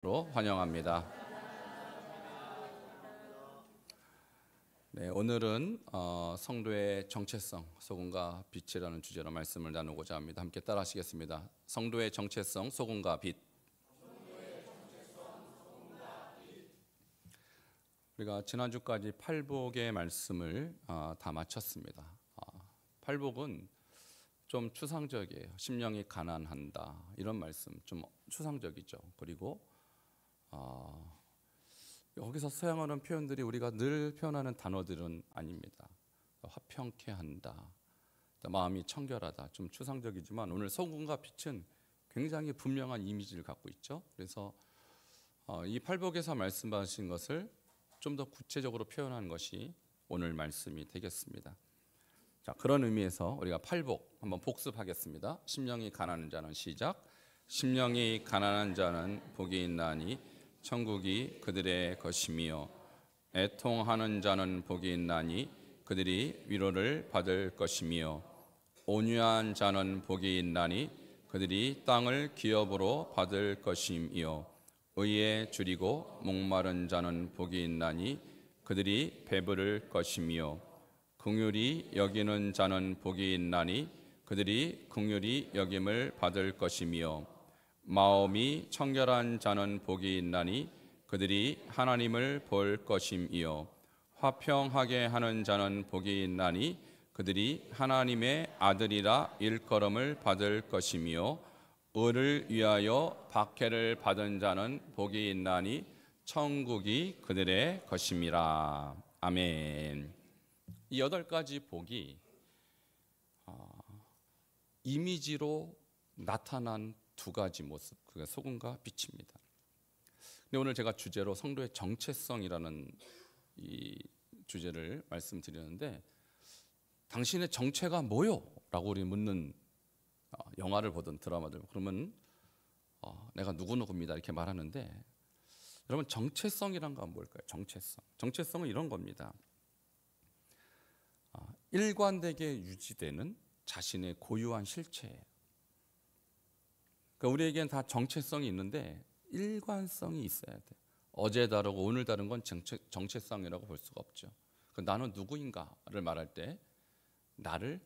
로 환영합니다. 네, 오늘은 성도의 정체성, 소금과 빛이라는 주제로 말씀을 나누고자 합니다. 함께 따라하시겠습니다. 성도의 정체성, 소금과 빛. 우리가 지난주까지 팔복의 말씀을 다 마쳤습니다. 팔복은 좀 추상적이에요. 심령이 가난한다, 이런 말씀 좀 추상적이죠. 그리고 여기서 사용하는 표현들이 우리가 늘 표현하는 단어들은 아닙니다. 화평케 한다, 마음이 청결하다, 좀 추상적이지만 오늘 소금과 빛은 굉장히 분명한 이미지를 갖고 있죠. 그래서 이 팔복에서 말씀하신 것을 좀 더 구체적으로 표현한 것이 오늘 말씀이 되겠습니다. 자, 그런 의미에서 우리가 팔복 한번 복습하겠습니다. 심령이 가난한 자는 시작. 심령이 가난한 자는 복이 있나니 천국이 그들의 것이며, 애통하는 자는 복이 있나니 그들이 위로를 받을 것이며, 온유한 자는 복이 있나니 그들이 땅을 기업으로 받을 것이며, 의에 줄이고 목마른 자는 복이 있나니 그들이 배부를 것이며, 긍휼히 여기는 자는 복이 있나니 그들이 긍휼히 여김을 받을 것이며, 마음이 청결한 자는 복이 있나니 그들이 하나님을 볼 것이며, 화평하게 하는 자는 복이 있나니 그들이 하나님의 아들이라 일컬음을 받을 것이며, 의를 위하여 박해를 받은 자는 복이 있나니 천국이 그들의 것임이라. 아멘. 이 8가지 복이 이미지로 나타난 2가지 모습, 그게 소금과 빛입니다. 근데 오늘 제가 주제로 성도의 정체성이라는 이 주제를 말씀드리는데, 당신의 정체가 뭐요? 라고 우리 묻는 영화를 보든 드라마들, 그러면 내가 누구누구입니다 이렇게 말하는데, 여러분 정체성이란 건 뭘까요? 정체성은 이런 겁니다. 일관되게 유지되는 자신의 고유한 실체예요. 그러니까 우리에겐 다 정체성이 있는데 일관성이 있어야 돼. 어제 다르고 오늘 다른 건 정체성이라고 볼 수가 없죠. 나는 누구인가를 말할 때 나를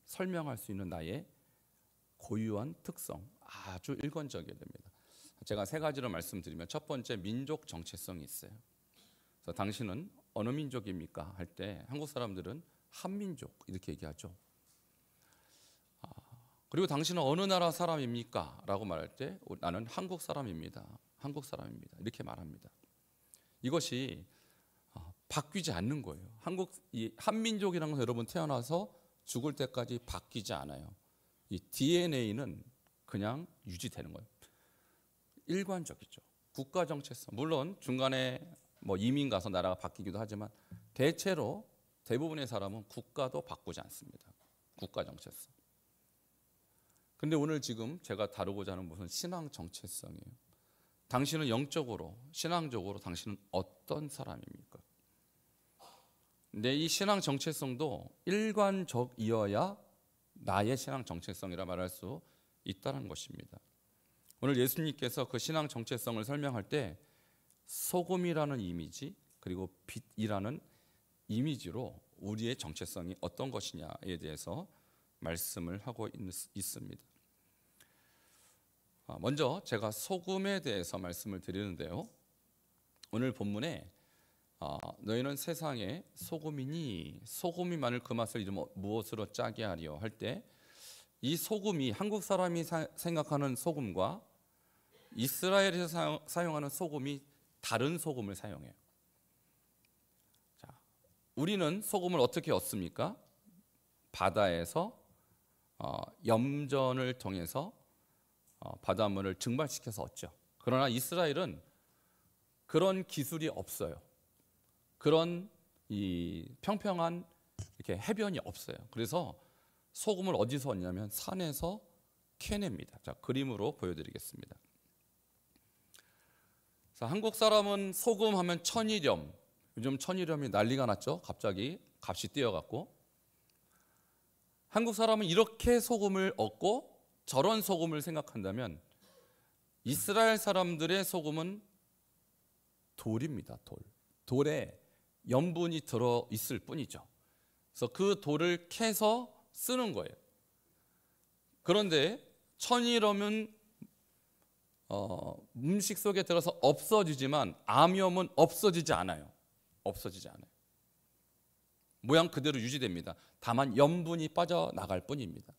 설명할 수 있는 나의 고유한 특성, 아주 일관적이어야 됩니다. 제가 3가지로 말씀드리면, 첫 번째, 민족 정체성이 있어요. 그래서 당신은 어느 민족입니까? 할 때 한국 사람들은 한민족 이렇게 얘기하죠. 그리고 당신은 어느 나라 사람입니까? 라고 말할 때 나는 한국 사람입니다. 한국 사람입니다. 이렇게 말합니다. 이것이 바뀌지 않는 거예요. 이 한민족이라는 건 여러분 태어나서 죽을 때까지 바뀌지 않아요. 이 DNA는 그냥 유지되는 거예요. 일관적이죠. 국가 정체성, 물론 중간에 이민 가서 나라가 바뀌기도 하지만 대체로 대부분의 사람은 국가도 바꾸지 않습니다. 국가 정체성. 근데 오늘 지금 제가 다루고자 하는 무슨 신앙 정체성이에요. 당신은 영적으로, 신앙적으로 당신은 어떤 사람입니까? 근데 이 신앙 정체성도 일관적이어야 나의 신앙 정체성이라 말할 수 있다는 것입니다. 오늘 예수님께서 그 신앙 정체성을 설명할 때 소금이라는 이미지, 그리고 빛이라는 이미지로 우리의 정체성이 어떤 것이냐에 대해서 말씀을 하고 있습니다. 먼저 제가 소금에 대해서 말씀을 드리는데요, 오늘 본문에 너희는 세상에 소금이니 소금이 많을 그 맛을 이름 무엇으로 짜게 하리요 할 때, 이 소금이 한국 사람이 생각하는 소금과 이스라엘에서 사용하는 소금이 다른 소금을 사용해요. 자, 우리는 소금을 어떻게 얻습니까? 바다에서 염전을 통해서 바닷물을 증발시켜서 얻죠. 그러나 이스라엘은 그런 기술이 없어요. 그런 이 평평한 이렇게 해변이 없어요. 그래서 소금을 어디서 얻냐면 산에서 캐냅니다. 자, 그림으로 보여드리겠습니다. 자, 한국 사람은 소금 하면 천일염, 요즘 천일염이 난리가 났죠. 갑자기 값이 뛰어갔고, 한국 사람은 이렇게 소금을 얻고 저런 소금을 생각한다면 이스라엘 사람들의 소금은 돌입니다. 돌에 염분이 들어 있을 뿐이죠. 그래서 그 돌을 캐서 쓰는 거예요. 그런데 천일염은 음식 속에 들어서 없어지지만 암염은 없어지지 않아요. 모양 그대로 유지됩니다. 다만 염분이 빠져나갈 뿐입니다.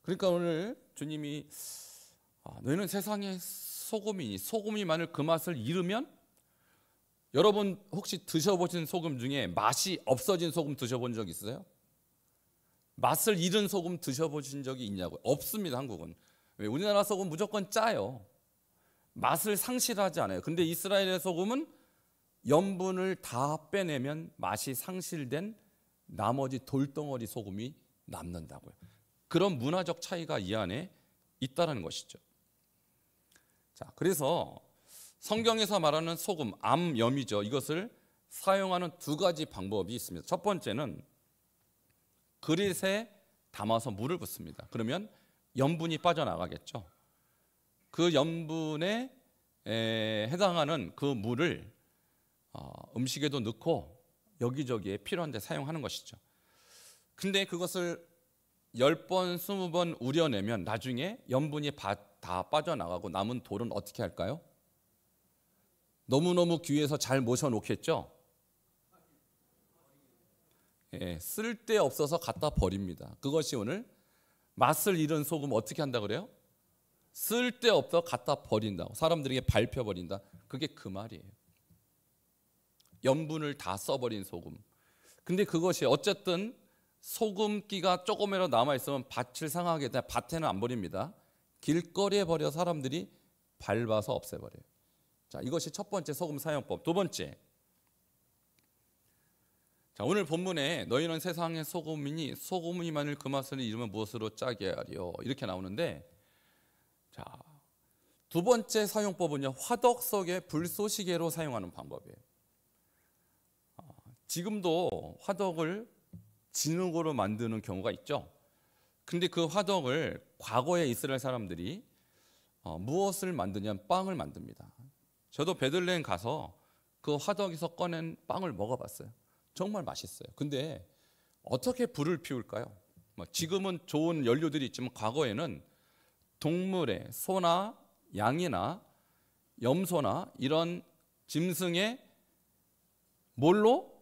그러니까 오늘 주님이 너희는 세상의 소금이니 소금이 만일 그 맛을 잃으면, 여러분 혹시 드셔보신 소금 중에 맛이 없어진 소금 드셔본 적 있어요? 맛을 잃은 소금 드셔보신 적이 있냐고요? 없습니다. 한국은. 왜? 우리나라 소금 무조건 짜요. 맛을 상실하지 않아요. 근데 이스라엘의 소금은 염분을 다 빼내면 맛이 상실된 나머지 돌덩어리 소금이 남는다고요. 그런 문화적 차이가 이 안에 있다는 것이죠. 자, 그래서 성경에서 말하는 소금, 암염이죠. 이것을 사용하는 두 가지 방법이 있습니다. 첫 번째는 그릇에 담아서 물을 붓습니다. 그러면 염분이 빠져나가겠죠. 그 염분에 해당하는 그 물을 음식에도 넣고 여기저기에 필요한 데 사용하는 것이죠. 근데 그것을 10번, 20번 우려내면 나중에 염분이 다 빠져나가고 남은 돌은 어떻게 할까요? 너무너무 귀해서 잘 모셔놓겠죠. 쓸데없어서 갖다 버립니다. 그것이 오늘 맛을 잃은 소금 어떻게 한다 그래요? 쓸데없어 갖다 버린다고, 사람들에게 밟혀버린다. 그게 그 말이에요. 염분을 다 써버린 소금. 근데 그것이 어쨌든 소금기가 조금이라도 남아있으면 밭을 상하게 돼. 밭에는 안 버립니다. 길거리에 버려 사람들이 밟아서 없애버려요. 자, 이것이 첫 번째 소금 사용법. 두 번째, 자, 오늘 본문에 너희는 세상의 소금이니 소금이 만일 그 맛을 잃으면 무엇으로 짜게 하리요, 이렇게 나오는데, 자, 두 번째 사용법은요, 화덕 속에 불쏘시개로 사용하는 방법이에요. 지금도 화덕을 진흙으로 만드는 경우가 있죠. 근데 그 화덕을 과거에 이스라엘 사람들이 무엇을 만드냐면 빵을 만듭니다. 저도 베들레헴 가서 그 화덕에서 꺼낸 빵을 먹어봤어요. 정말 맛있어요. 근데 어떻게 불을 피울까요? 지금은 좋은 연료들이 있지만 과거에는 동물의 소나 양이나 염소나 이런 짐승의 뭘로?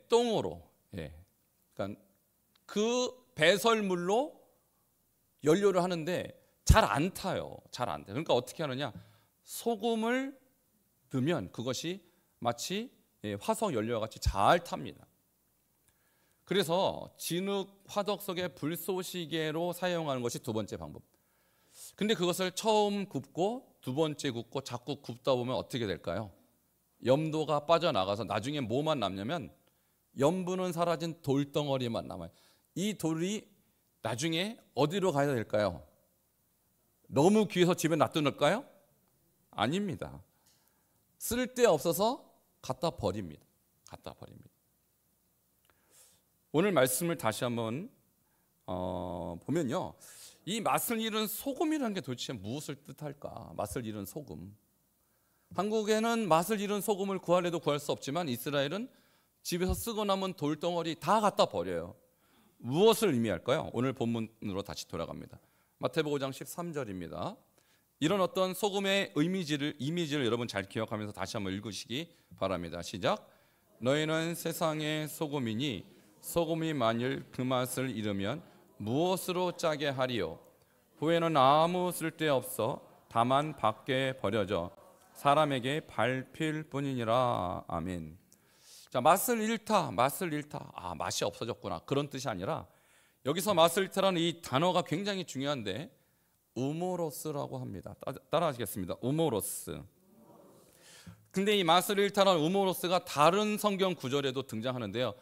똥으로. 그러니까 그 배설물로 연료를 하는데 잘 안 타요. 잘 안 돼요. 그러니까 어떻게 하느냐? 소금을 넣으면 그것이 마치 화석 연료와 같이 잘 탑니다. 그래서 진흙 화덕 속에 불쏘시개로 사용하는 것이 두 번째 방법. 근데 그것을 처음 굽고 두 번째 굽고 자꾸 굽다 보면 어떻게 될까요? 염도가 빠져나가서 나중에 뭐만 남냐면 염분은 사라진 돌덩어리만 남아요. 이 돌이 나중에 어디로 가야 될까요? 너무 귀해서 집에 놔두는까요? 아닙니다. 쓸데없어서 갖다 버립니다. 오늘 말씀을 다시 한번 보면요, 이 맛을 잃은 소금이라는 게 도대체 무엇을 뜻할까? 맛을 잃은 소금. 한국에는 맛을 잃은 소금을 구하려도 구할 수 없지만 이스라엘은 집에서 쓰고 남은 돌덩어리 다 갖다 버려요. 무엇을 의미할까요? 오늘 본문으로 다시 돌아갑니다. 마태복음 5장 13절입니다. 이런 어떤 소금의 이미지를 여러분 잘 기억하면서 다시 한번 읽으시기 바랍니다. 시작. 너희는 세상의 소금이니 소금이 만일 그 맛을 잃으면 무엇으로 짜게 하리요? 후에는 아무 쓸데없어 다만 밖에 버려져 사람에게 밟힐 뿐이니라. 아멘. 자, 맛을 잃다. 맛이 없어졌구나, 그런 뜻이 아니라 여기서 맛을 잃다라는 이 단어가 굉장히 중요한데 우모로스라고 합니다. 따라하시겠습니다. 우모로스. 근데 이 맛을 잃다라는 우모로스가 다른 성경 구절에도 등장하는데요,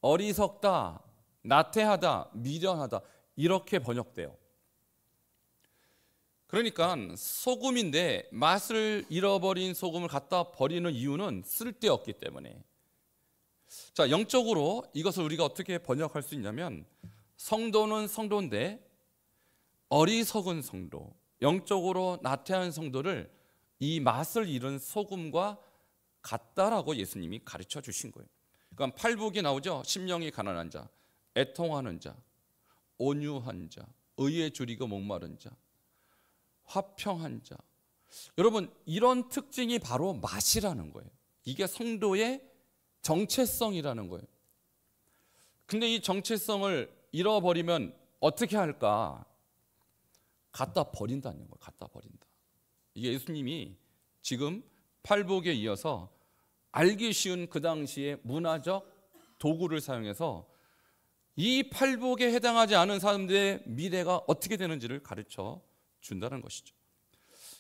어리석다, 나태하다, 미련하다, 이렇게 번역돼요. 그러니까 소금인데 맛을 잃어버린 소금을 갖다 버리는 이유는 쓸데없기 때문에. 자, 영적으로 이것을 우리가 어떻게 번역할 수 있냐면, 성도는 성도인데 어리석은 성도, 영적으로 나태한 성도를 이 맛을 잃은 소금과 같다라고 예수님이 가르쳐 주신 거예요. 그러니까 팔복이 나오죠. 심령이 가난한 자, 애통하는 자, 온유한 자, 의에 줄이고 목마른 자, 화평한 자. 여러분, 이런 특징이 바로 맛이라는 거예요. 이게 성도의 정체성이라는 거예요. 근데 이 정체성을 잃어버리면 어떻게 할까? 갖다 버린다는 거예요. 갖다 버린다. 이게 예수님이 지금 팔복에 이어서 알기 쉬운 그 당시의 문화적 도구를 사용해서 이 팔복에 해당하지 않은 사람들의 미래가 어떻게 되는지를 가르쳐 준다는 것이죠.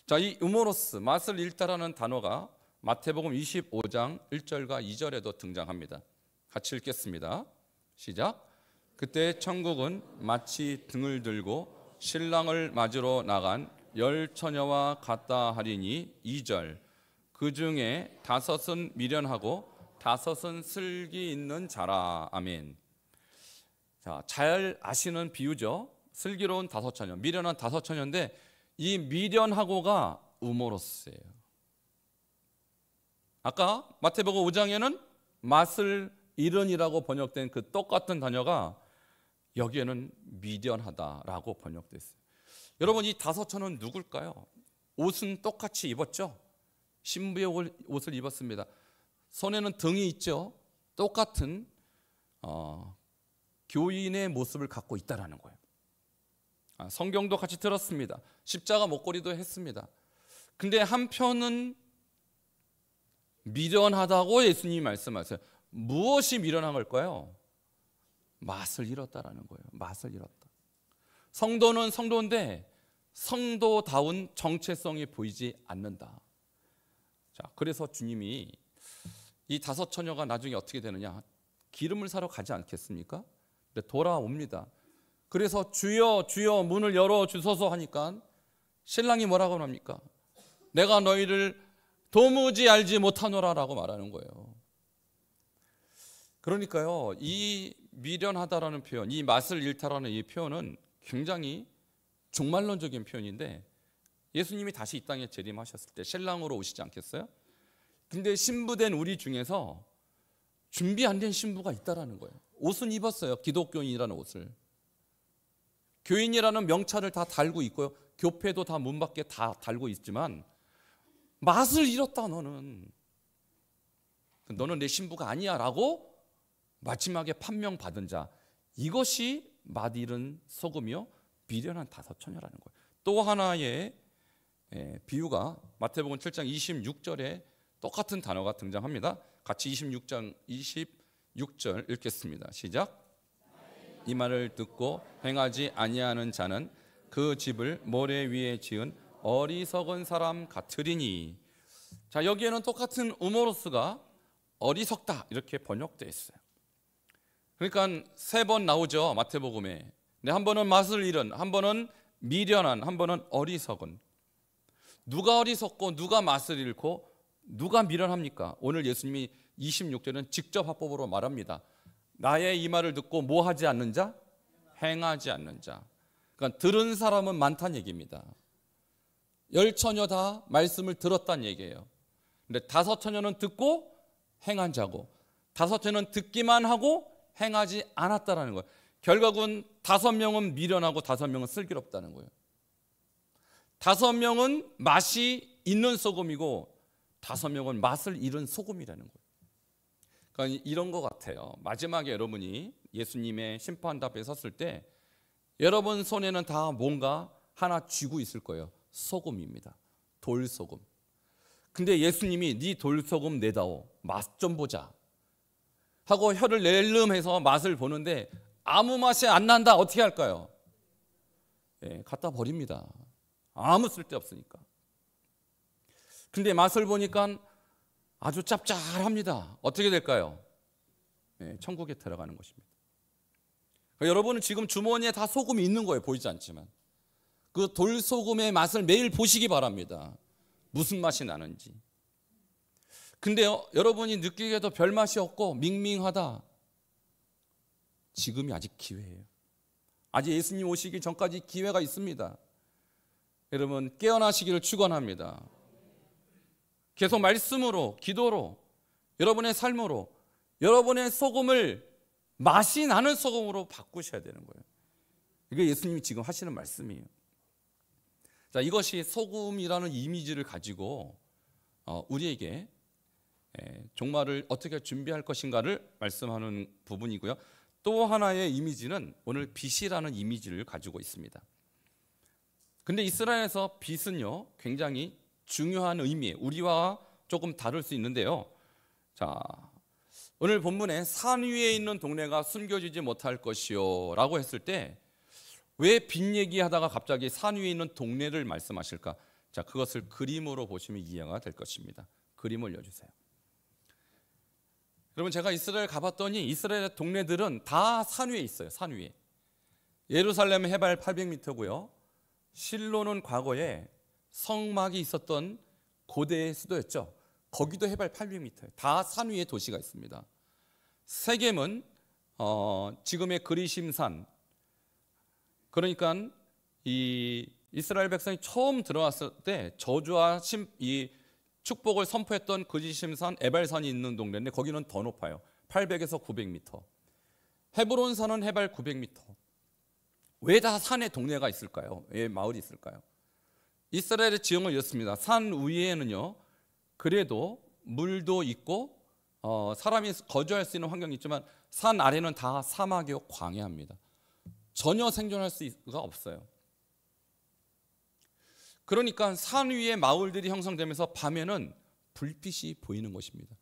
자, 이 우모로스, 맛을 잃다라는 단어가 마태복음 25장 1절과 2절에도 등장합니다. 같이 읽겠습니다. 시작. 그때 천국은 마치 등을 들고 신랑을 맞으러 나간 10처녀와 같다 하리니. 2절. 그 중에 5은 미련하고 5은 슬기 있는 자라. 아멘. 자, 잘 아시는 비유죠. 슬기로운 5처녀, 미련한 5처녀인데 이 미련하고가 우모로스예요. 아까 마태복음 5장에는 맛을 잃은이라고 번역된 그 똑같은 단어가 여기에는 미련하다라고 번역됐어요. 여러분, 이 5처녀는 누굴까요? 옷은 똑같이 입었죠. 신부의 옷을 입었습니다. 손에는 등이 있죠. 똑같은 교인의 모습을 갖고 있다라는 거예요. 성경도 같이 들었습니다. 십자가 목걸이도 했습니다. 근데 한편은 미련하다고 예수님이 말씀하세요. 무엇이 미련한 걸까요? 맛을 잃었다라는 거예요. 맛을 잃었다. 성도는 성도인데 성도다운 정체성이 보이지 않는다. 자, 그래서 주님이 이 5처녀가 나중에 어떻게 되느냐? 기름을 사러 가지 않겠습니까? 돌아옵니다. 그래서 주여 주여 문을 열어주소서 하니까 신랑이 뭐라고 합니까? 내가 너희를 도무지 알지 못하노라라고 말하는 거예요. 그러니까요, 이 미련하다라는 표현, 이 맛을 잃다라는 이 표현은 굉장히 종말론적인 표현인데 예수님이 다시 이 땅에 재림하셨을 때 신랑으로 오시지 않겠어요? 근데 신부된 우리 중에서 준비 안 된 신부가 있다라는 거예요. 옷은 입었어요. 기독교인이라는 옷을. 교인이라는 명찰을 다 달고 있고요. 교패도 다 문 밖에 다 달고 있지만 맛을 잃었다. 너는 내 신부가 아니야 라고 마지막에 판명받은 자, 이것이 맛 잃은 소금이요 미련한 5처녀라는 거예요. 또 하나의 비유가 마태복음 7장 26절에 똑같은 단어가 등장합니다. 같이 26절 읽겠습니다. 시작. 이 말을 듣고 행하지 아니하는 자는 그 집을 모래 위에 지은 어리석은 사람 같으리니. 자, 여기에는 똑같은 우모로스가 어리석다 이렇게 번역되어 있어요. 그러니까 3번 나오죠, 마태복음에. 한 번은 맛을 잃은, 한 번은 미련한, 한 번은 어리석은. 누가 어리석고 누가 맛을 잃고 누가 미련합니까? 오늘 예수님이 26절은 직접 화법으로 말합니다. 나의 이 말을 듣고 뭐 하지 않는 자? 행하지 않는 자. 그러니까 들은 사람은 많다는 얘기입니다. 10처녀 다 말씀을 들었다는 얘기예요. 근데 5처녀는 듣고 행한 자고 5처녀는 듣기만 하고 행하지 않았다라는 거예요. 결국은 5명은 미련하고 5명은 슬기롭다는 거예요. 5명은 맛이 있는 소금이고 5명은 맛을 잃은 소금이라는 거예요. 그러니까 이런 것 같아요. 마지막에 여러분이 예수님의 심판대 앞에 섰을 때 여러분 손에는 다 뭔가 하나 쥐고 있을 거예요. 소금입니다. 돌소금. 근데 예수님이 네 돌소금 내다오, 맛 좀 보자 하고 혀를 낼름해서 맛을 보는데 아무 맛이 안 난다. 어떻게 할까요? 갖다 버립니다. 아무 쓸데없으니까. 근데 맛을 보니까 아주 짭짤합니다. 어떻게 될까요? 천국에 들어가는 것입니다. 그러니까 여러분은 지금 주머니에 다 소금이 있는 거예요. 보이지 않지만. 그 돌소금의 맛을 매일 보시기 바랍니다. 무슨 맛이 나는지. 근데요, 여러분이 느끼기에도 별 맛이 없고 밍밍하다. 지금이 아직 기회예요. 아직 예수님 오시기 전까지 기회가 있습니다. 여러분 깨어나시기를 축원합니다. 계속 말씀으로, 기도로, 여러분의 삶으로 여러분의 소금을 맛이 나는 소금으로 바꾸셔야 되는 거예요. 이게 예수님이 지금 하시는 말씀이에요. 자, 이것이 소금이라는 이미지를 가지고 우리에게 종말을 어떻게 준비할 것인가를 말씀하는 부분이고요. 또 하나의 이미지는 오늘 빛이라는 이미지를 가지고 있습니다. 근데 이스라엘에서 빛은요 굉장히 중요한 의미예요. 우리와 조금 다를 수 있는데요. 자, 오늘 본문에 산 위에 있는 동네가 숨겨지지 못할 것이요 라고 했을 때 왜 빛 얘기하다가 갑자기 산 위에 있는 동네를 말씀하실까? 자, 그것을 그림으로 보시면 이해가 될 것입니다. 그림 올려주세요. 여러분, 제가 이스라엘 가봤더니 이스라엘의 동네들은 다 산 위에 있어요. 산 위에. 예루살렘 해발 800m고요. 실로는 과거에 성막이 있었던 고대의 수도였죠. 거기도 해발 800m예요. 다 산 위에 도시가 있습니다. 세겜은 지금의 그리심산, 그러니까 이 이스라엘 백성이 처음 들어왔을 때 저주와 이 축복을 선포했던 그리심산 에발산이 있는 동네인데 거기는 더 높아요. 800에서 900m. 헤브론산은 해발 900m. 왜 다 산에 동네가 있을까요? 왜 마을이 있을까요? 이스라엘의 지형을 이렇습니다. 산 위에는요 그래도 물도 있고 사람이 거주할 수 있는 환경이 있지만 산 아래는 다 사막이요 광야입니다. 전혀 생존할 수가 없어요. 그러니까 산 위에 마을들이 형성되면서 밤에는 불빛이 보이는 것입니다.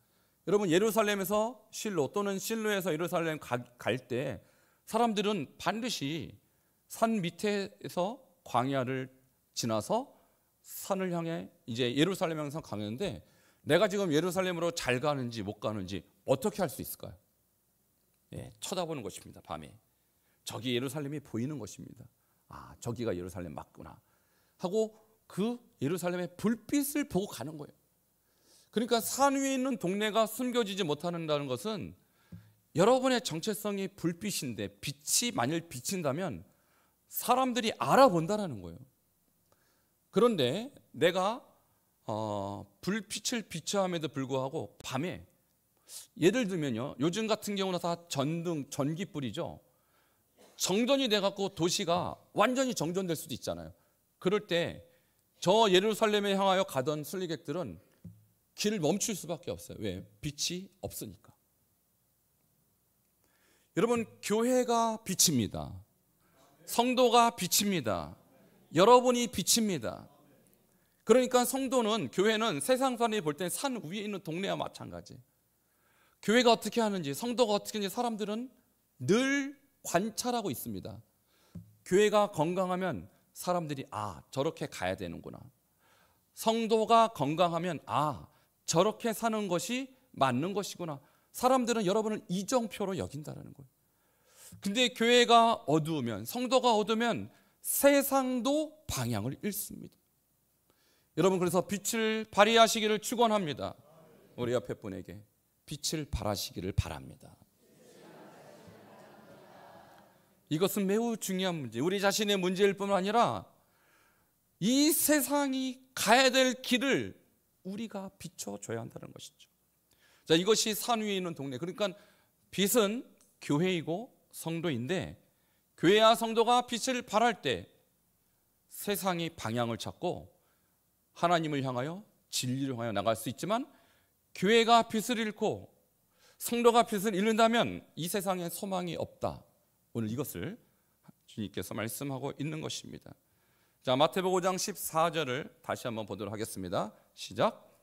여러분, 예루살렘에서 실로 또는 실로에서 예루살렘 갈 때 사람들은 반드시 산 밑에서 광야를 지나서 산을 향해 이제 예루살렘 향해서 가는데 내가 지금 예루살렘으로 잘 가는지 못 가는지 어떻게 할 수 있을까요? 쳐다보는 것입니다. 밤에 저기 예루살렘이 보이는 것입니다. 아, 저기가 예루살렘 맞구나 하고 그 예루살렘의 불빛을 보고 가는 거예요. 그러니까 산 위에 있는 동네가 숨겨지지 못한다는 것은 여러분의 정체성이 불빛인데 빛이 만일 비친다면 사람들이 알아본다는 거예요. 그런데 내가 불빛을 비추함에도 불구하고 밤에 예를 들면요, 요즘 같은 경우는 다 전등, 전기불이죠. 정전이 돼갖고 도시가 완전히 정전될 수도 있잖아요. 그럴 때 저 예루살렘에 향하여 가던 순례객들은 길을 멈출 수밖에 없어요. 왜? 빛이 없으니까. 여러분, 교회가 빛입니다. 성도가 빛입니다. 여러분이 빛입니다. 그러니까 성도는, 교회는 세상 사람이 볼 때 산 위에 있는 동네와 마찬가지. 교회가 어떻게 하는지, 성도가 어떻게 하는지 사람들은 늘 관찰하고 있습니다. 교회가 건강하면 사람들이 저렇게 가야 되는구나. 성도가 건강하면 저렇게 사는 것이 맞는 것이구나. 사람들은 여러분을 이정표로 여긴다는 거예요. 근데 교회가 어두우면, 성도가 어두우면 세상도 방향을 잃습니다. 여러분, 그래서 빛을 발휘하시기를 축원합니다. 우리 옆에 분에게 빛을 발하시기를 바랍니다. 이것은 매우 중요한 문제, 우리 자신의 문제일 뿐만 아니라 이 세상이 가야 될 길을 우리가 비춰줘야 한다는 것이죠. 자, 이것이 산 위에 있는 동네. 그러니까 빛은 교회이고 성도인데 교회와 성도가 빛을 발할 때 세상이 방향을 찾고 하나님을 향하여 진리를 향하여 나갈 수 있지만 교회가 빛을 잃고 성도가 빛을 잃는다면 이 세상에 소망이 없다. 오늘 이것을 주님께서 말씀하고 있는 것입니다. 자, 마태복음 5장 14절을 다시 한번 보도록 하겠습니다. 시작.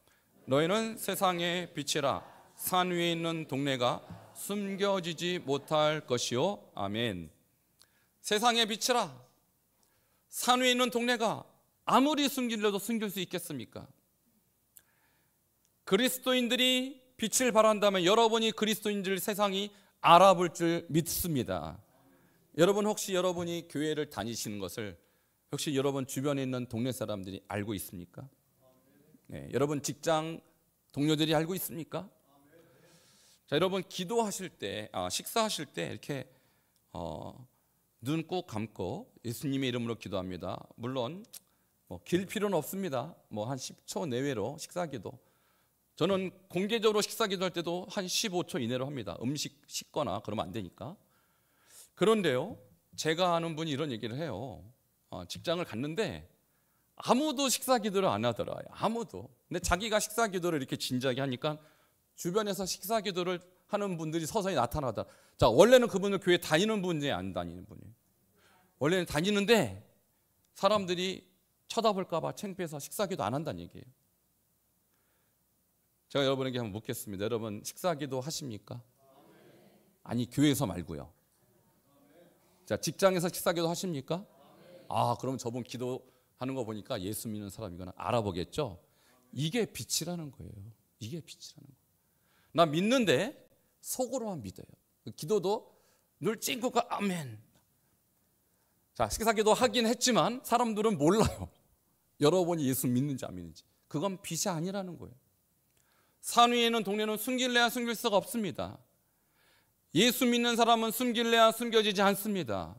너희는 세상의 빛이라. 산 위에 있는 동네가 숨겨지지 못할 것이요. 아멘. 세상의 빛이라. 산 위에 있는 동네가 아무리 숨기려도 숨길 수 있겠습니까? 그리스도인들이 빛을 발한다면 여러분이 그리스도인들 세상이 알아볼 줄 믿습니다. 여러분, 혹시 여러분이 교회를 다니시는 것을 혹시 여러분 주변에 있는 동네 사람들이 알고 있습니까? 네, 여러분 직장 동료들이 알고 있습니까? 자, 여러분 기도하실 때, 식사하실 때 이렇게 눈 꼭 감고 예수님의 이름으로 기도합니다. 물론 뭐 길 필요는 없습니다. 뭐 한 10초 내외로 식사기도. 저는 공개적으로 식사기도 할 때도 한 15초 이내로 합니다. 음식 씻거나 그러면 안 되니까. 그런데요, 제가 아는 분이 이런 얘기를 해요. 직장을 갔는데 아무도 식사기도를 안 하더라고요. 아무도. 근데 자기가 식사기도를 이렇게 진지하게 하니까 주변에서 식사기도를 하는 분들이 서서히 나타나다. 자, 원래는 그분은 교회 다니는 분이 안 다니는 분이에요. 원래는 다니는데 사람들이 쳐다볼까 봐 창피해서 식사기도 안 한다는 얘기예요. 제가 여러분에게 한번 묻겠습니다. 여러분 식사기도 하십니까? 아니, 교회에서 말고요. 자, 직장에서 식사기도 하십니까? 그럼 저분 기도하는 거 보니까 예수 믿는 사람이거나 알아보겠죠? 이게 빛이라는 거예요. 이게 빛이라는 거예요. 나 믿는데 속으로만 믿어요. 기도도 늘 찡긋고 아멘. 자, 식사기도 하긴 했지만 사람들은 몰라요. 여러분이 예수 믿는지 안 믿는지. 그건 빛이 아니라는 거예요. 산 위에 있는 동네는 숨길래야 숨길 수가 없습니다. 예수 믿는 사람은 숨길래야 숨겨지지 않습니다.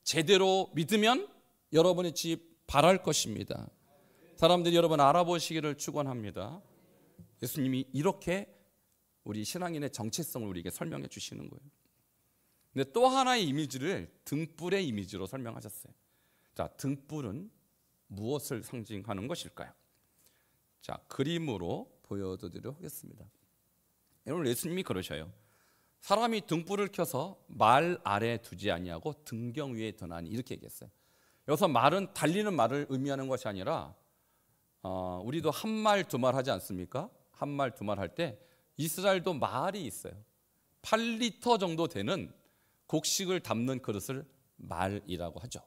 제대로 믿으면 여러분의 집 바랄 것입니다. 사람들이 여러분 알아보시기를 축원합니다. 예수님이 이렇게 우리 신앙인의 정체성을 우리에게 설명해 주시는 거예요. 근데 또 하나의 이미지를 등불의 이미지로 설명하셨어요. 자, 등불은 무엇을 상징하는 것일까요? 자, 그림으로 보여드리도록 하겠습니다. 오늘 예수님이 그러셔요. 사람이 등불을 켜서 말 아래 두지 아니하고 등경 위에 두나니, 이렇게 얘기했어요. 여기서 말은 달리는 말을 의미하는 것이 아니라 우리도 한 말 두 말 하지 않습니까? 한 말 두 말 할 때 이스라엘도 말이 있어요. 8리터 정도 되는 곡식을 담는 그릇을 말이라고 하죠.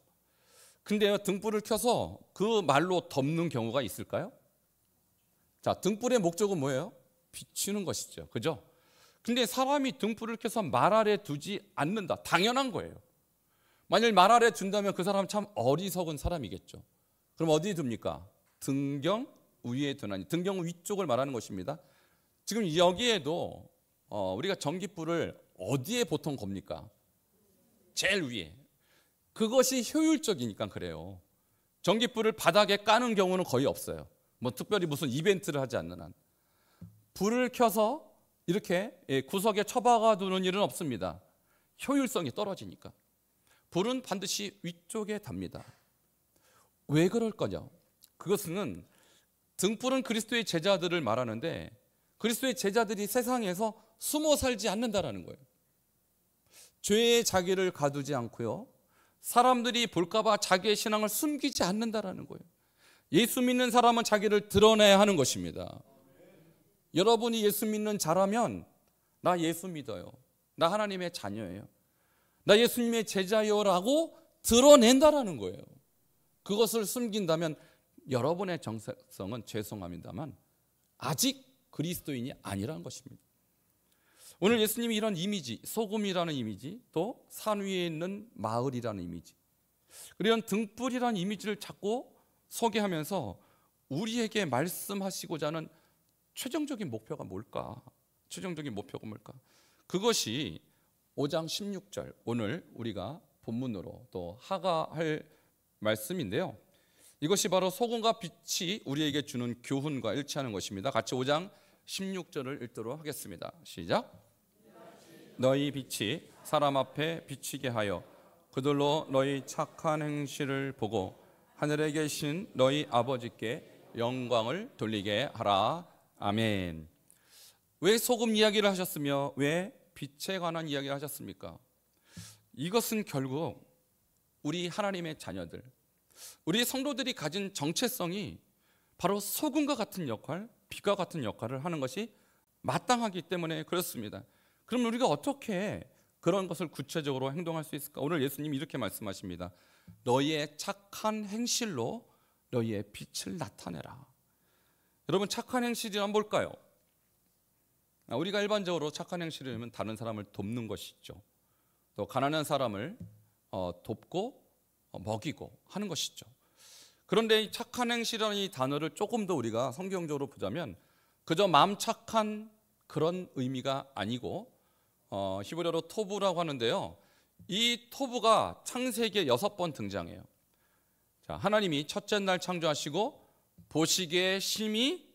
근데요, 등불을 켜서 그 말로 덮는 경우가 있을까요? 자, 등불의 목적은 뭐예요? 비추는 것이죠. 그죠? 근데 사람이 등불을 켜서 말 아래 두지 않는다. 당연한 거예요. 만일 말 아래 둔다면 그 사람 참 어리석은 사람이겠죠. 그럼 어디에 둡니까? 등경 위에 두나니. 등경 위쪽을 말하는 것입니다. 지금 여기에도 우리가 전깃불을 어디에 보통 겁니까? 제일 위에. 그것이 효율적이니까 그래요. 전깃불을 바닥에 까는 경우는 거의 없어요. 뭐 특별히 무슨 이벤트를 하지 않는 한. 불을 켜서 이렇게 구석에 처박아 두는 일은 없습니다. 효율성이 떨어지니까. 불은 반드시 위쪽에 답니다. 왜 그럴 거냐? 그것은 등불은 그리스도의 제자들을 말하는데 그리스도의 제자들이 세상에서 숨어 살지 않는다라는 거예요. 죄에 자기를 가두지 않고요. 사람들이 볼까 봐 자기의 신앙을 숨기지 않는다라는 거예요. 예수 믿는 사람은 자기를 드러내야 하는 것입니다. 여러분이 예수 믿는 자라면 나 예수 믿어요. 나 하나님의 자녀예요. 나 예수님의 제자요라고 드러낸다라는 거예요. 그것을 숨긴다면 여러분의 정체성은 죄송합니다만 아직 그리스도인이 아니라는 것입니다. 오늘 예수님이 이런 이미지, 소금이라는 이미지, 또 산 위에 있는 마을이라는 이미지, 이런 등불이라는 이미지를 자꾸 소개하면서 우리에게 말씀하시고자 하는 최종적인 목표가 뭘까? 최종적인 목표가 뭘까? 그것이 5장 16절, 오늘 우리가 본문으로 또 하가할 말씀인데요. 이것이 바로 소금과 빛이 우리에게 주는 교훈과 일치하는 것입니다. 같이 5장 16절을 읽도록 하겠습니다. 시작. 너희 빛이 사람 앞에 비치게 하여 그들로 너희 착한 행실을 보고 하늘에 계신 너희 아버지께 영광을 돌리게 하라. 아멘. 왜 소금 이야기를 하셨으며 왜 빛에 관한 이야기를 하셨습니까? 이것은 결국 우리 하나님의 자녀들, 우리 성도들이 가진 정체성이 바로 소금과 같은 역할, 빛과 같은 역할을 하는 것이 마땅하기 때문에 그렇습니다. 그럼 우리가 어떻게 그런 것을 구체적으로 행동할 수 있을까? 오늘 예수님이 이렇게 말씀하십니다. 너희의 착한 행실로 너희의 빛을 나타내라. 여러분, 착한 행실이란 뭘까요? 우리가 일반적으로 착한 행실이라면 다른 사람을 돕는 것이죠. 또 가난한 사람을 돕고 먹이고 하는 것이죠. 그런데 이 착한 행실이라는 이 단어를 조금 더 우리가 성경적으로 보자면 그저 마음 착한 그런 의미가 아니고 히브리어로 토부라고 하는데요. 이 토부가 창세기에 6번 등장해요. 자, 하나님이 첫째 날 창조하시고 보시기에 심히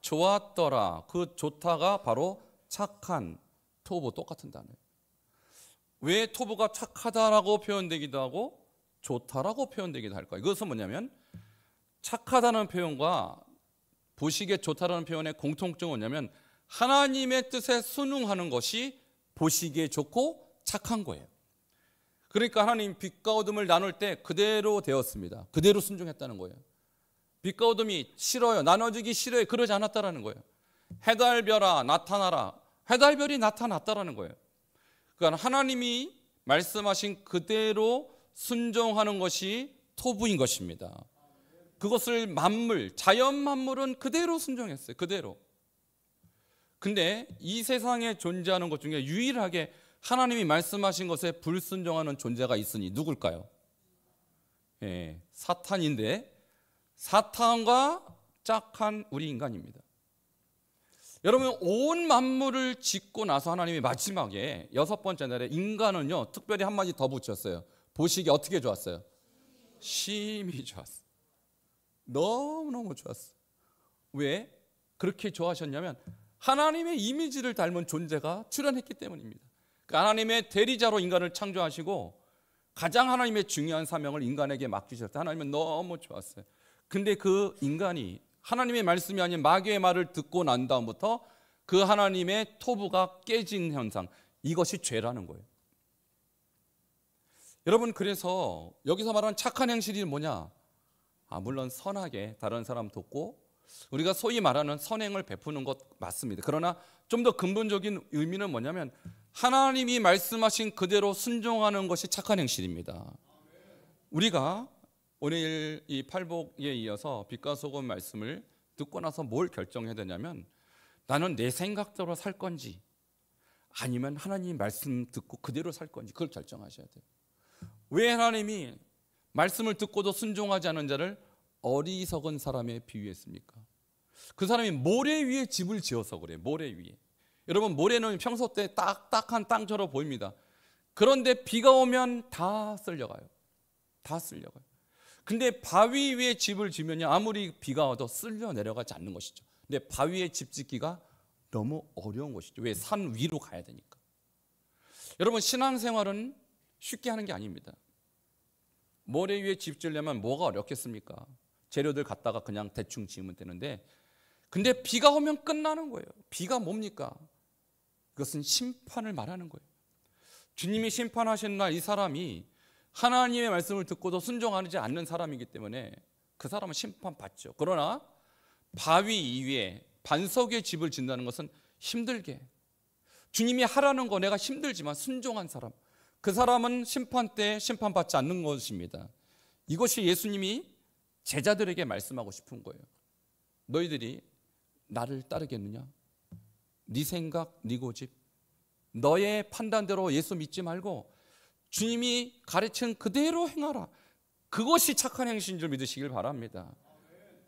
좋았더라. 그 좋다가 바로 착한, 토부, 똑같은 단어예요. 왜 토부가 착하다라고 표현되기도 하고 좋다라고 표현되기도 할까요? 이것은 뭐냐면 착하다는 표현과 보시기에 좋다라는 표현의 공통점은 뭐냐면 하나님의 뜻에 순응하는 것이 보시기에 좋고 착한 거예요. 그러니까 하나님 빛과 어둠을 나눌 때 그대로 되었습니다. 그대로 순종했다는 거예요. 빛과 어둠이 싫어요, 나눠지기 싫어요, 그러지 않았다라는 거예요. 해달별아 나타나라, 해달별이 나타났다라는 거예요. 그러니까 하나님이 말씀하신 그대로 순종하는 것이 토부인 것입니다. 그것을 만물, 자연 만물은 그대로 순종했어요. 그대로. 근데 이 세상에 존재하는 것 중에 유일하게 하나님이 말씀하신 것에 불순종하는 존재가 있으니 누굴까요? 예, 사탄인데 사탄과 짝한 우리 인간입니다. 여러분, 온 만물을 짓고 나서 하나님이 마지막에 6번째 날에 인간은요 특별히 한마디 더 붙였어요. 보시기에 어떻게 좋았어요? 심히 좋았어요. 너무너무 좋았어요. 왜 그렇게 좋아하셨냐면 하나님의 이미지를 닮은 존재가 출현했기 때문입니다. 그러니까 하나님의 대리자로 인간을 창조하시고 가장 하나님의 중요한 사명을 인간에게 맡기셨을 때 하나님은 너무 좋았어요. 근데 그 인간이 하나님의 말씀이 아닌 마귀의 말을 듣고 난 다음부터 그 하나님의 토부가 깨진 현상, 이것이 죄라는 거예요. 여러분, 그래서 여기서 말하는 착한 행실이 뭐냐? 물론 선하게 다른 사람 돕고 우리가 소위 말하는 선행을 베푸는 것 맞습니다. 그러나 좀 더 근본적인 의미는 뭐냐면 하나님이 말씀하신 그대로 순종하는 것이 착한 행실입니다. 우리가 오늘 이 팔복에 이어서 빛과 소금 말씀을 듣고 나서 뭘 결정해야 되냐면 나는 내 생각대로 살 건지 아니면 하나님 말씀 듣고 그대로 살 건지 그걸 결정하셔야 돼요. 왜 하나님이 말씀을 듣고도 순종하지 않은 자를 어리석은 사람에 비유했습니까? 그 사람이 모래 위에 집을 지어서 그래요. 모래 위에. 여러분, 모래는 평소 때 딱딱한 땅처럼 보입니다. 그런데 비가 오면 다 쓸려가요. 다 쓸려가요. 근데 바위 위에 집을 지으면 아무리 비가 와도 쓸려 내려가지 않는 것이죠. 근데 바위에 집 짓기가 너무 어려운 것이죠. 왜? 산 위로 가야 되니까. 여러분, 신앙생활은 쉽게 하는 게 아닙니다. 모래 위에 집 지으려면 뭐가 어렵겠습니까? 재료들 갖다가 그냥 대충 지으면 되는데, 근데 비가 오면 끝나는 거예요. 비가 뭡니까? 그것은 심판을 말하는 거예요. 주님이 심판하시는 날 이 사람이 하나님의 말씀을 듣고도 순종하지 않는 사람이기 때문에 그 사람은 심판받죠. 그러나 바위 위에 반석 위에 집을 짓는다는 것은 힘들게, 주님이 하라는 거 내가 힘들지만 순종한 사람, 그 사람은 심판 때 심판받지 않는 것입니다. 이것이 예수님이 제자들에게 말씀하고 싶은 거예요. 너희들이 나를 따르겠느냐? 네 생각, 네 고집, 너의 판단대로 예수 믿지 말고 주님이 가르친 그대로 행하라. 그것이 착한 행실인 줄 믿으시길 바랍니다.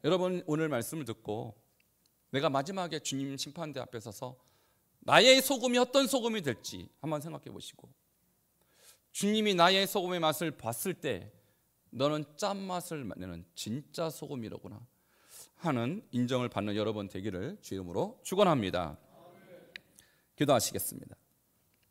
여러분, 오늘 말씀을 듣고 내가 마지막에 주님 심판대 앞에 서서 나의 소금이 어떤 소금이 될지 한번 생각해 보시고, 주님이 나의 소금의 맛을 봤을 때 너는 짠맛을 내는 진짜 소금이로구나 하는 인정을 받는 여러분 되기를 주 이름으로 축원합니다. 기도하시겠습니다.